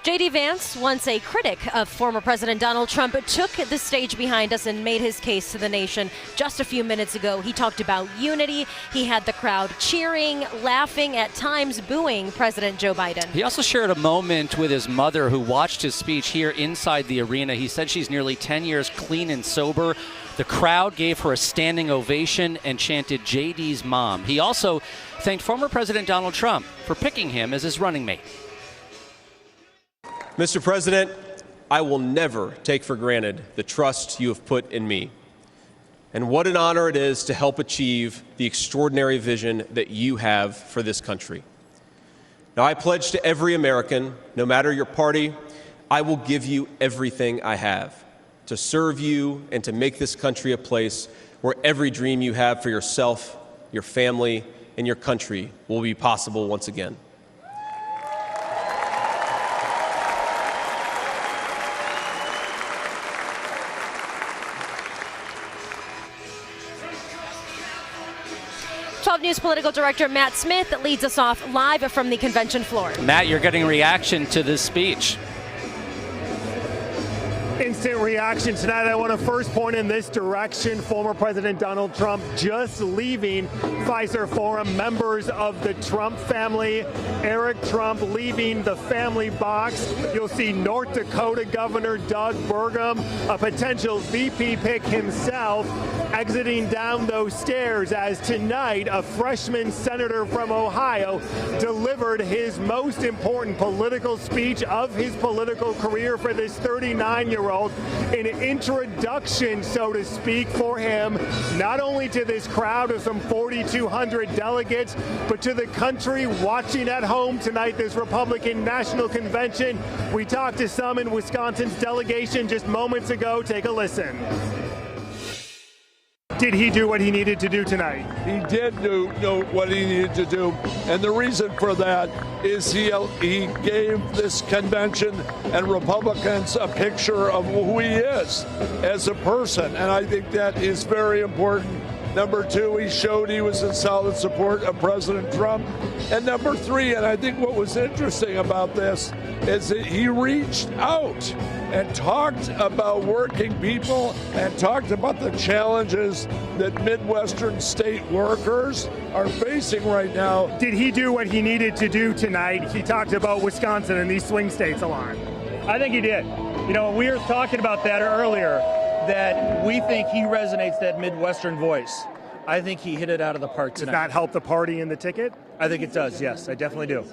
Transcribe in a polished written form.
J.D. Vance, once a critic of former President Donald Trump, took the stage behind us and made his case to the nation. Just a few minutes ago, he talked about unity. He had the crowd cheering, laughing, at times booing President Joe Biden. He also shared a moment with his mother who watched his speech here inside the arena. He said she's nearly 10 years clean and sober. The crowd gave her a standing ovation and chanted JD's mom. He also thanked former President Donald Trump for picking him as his running mate. Mr. President, I will never take for granted the trust you have put in me. And what an honor it is to help achieve the extraordinary vision that you have for this country. Now, I pledge to every American, no matter your party, I will give you everything I have to serve you and to make this country a place where every dream you have for yourself, your family, and your country will be possible once again. News political director Matt Smith leads us off live from the convention floor. Matt, you're getting a reaction to this speech. Instant reaction tonight. I want to first point in this direction. Former President Donald Trump just leaving Fiserv Forum. Members of the Trump family. Eric Trump leaving the family box. You'll see North Dakota Governor Doug Burgum, a potential VP pick himself, exiting down those stairs as tonight a freshman senator from Ohio delivered his most important political speech of his political career for this 39-year-old. An introduction, so to speak, for him, not only to this crowd of some 4,200 delegates, but to the country watching at home tonight, this Republican National Convention. We talked to some in Wisconsin's delegation just moments ago. Take a listen. Did he do what he needed to do tonight? He did do what he needed to do, and the reason for that is he gave this convention and Republicans a picture of who he is as a person, and I think that is very important. Number two, he showed he was in solid support of President Trump. And number three, and I think what was interesting about this, is that he reached out and talked about working people and talked about the challenges that Midwestern state workers are facing right now. Did he do what he needed to do tonight? He talked about Wisconsin and these swing states a lot. I think he did. You know, we were talking about that earlier, that we think he resonates that Midwestern voice. I think he hit it out of the park tonight. Does that help the party in the ticket? I think it does, yes. I definitely do.